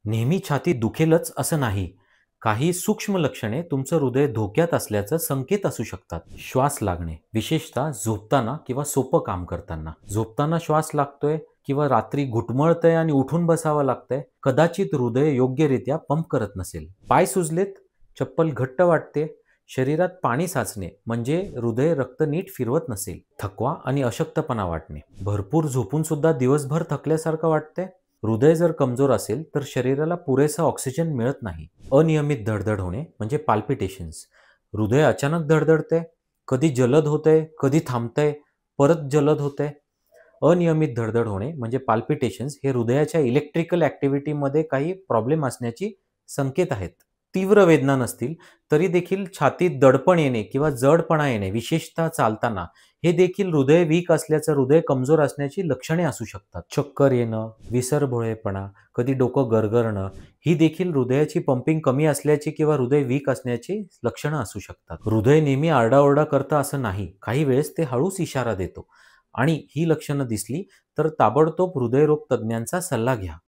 नेहमी छाती दुखेलच असं नाही. काही सूक्ष्म लक्षणे तुमचं हृदय धोक्यात असल्याचं संकेत असू शकतात. श्वास लागणे, विशेषतः झोपताना किंवा सोपं काम करताना. झोपताना श्वास लागतोय किंवा रात्री घुटमळतंय आणि उठून बसावं लागतंय, कदाचित हृदय योग्यरित्या पंप करत नसेल. पाय सुजलेत, चप्पल घट्ट वाटते, शरीरात पाणी साचणे म्हणजे हृदय रक्त नीट फिरवत नसेल. थकवा आणि अशक्तपणा वाटणे, भरपूर झोपून सुद्धा दिवसभर थकल्यासारखं वाटतंय. हृदय जर कमजोर असेल तर शरीराला पुरेसा ऑक्सिजन मिळत नाही. अनियमित धडधड होणे म्हणजे पाल्पिटेशन्स. हृदय अचानक धडधडतंय, कधी जलद होतंय, कधी थांबतंय, परत जलद होतंय. अनियमित धडधड होणे म्हणजे पाल्पिटेशन्स हे हृदयाच्या इलेक्ट्रिकल ॲक्टिव्हिटीमध्ये काही प्रॉब्लेम असण्याची संकेत आहेत. तीव्र वेदना नसतील तरी देखील छातीत दडपण येणे किंवा जडपणा येणे, विशेषतः चालताना, हे देखील हृदय वीक असल्याचं, हृदय कमजोर असण्याची लक्षणे असू शकतात. चक्कर येणं, विसरभोळेपणा, कधी डोकं गरगरणं, ही देखील हृदयाची पंपिंग कमी असल्याची किंवा हृदय वीक असण्याची लक्षणं असू शकतात. हृदय नेहमी आरडाओरडा करतं असं नाही. काही वेळेस ते हळूच इशारा देतो आणि ही लक्षणं दिसली तर ताबडतोब हृदयरोग तज्ञांचा सल्ला घ्या.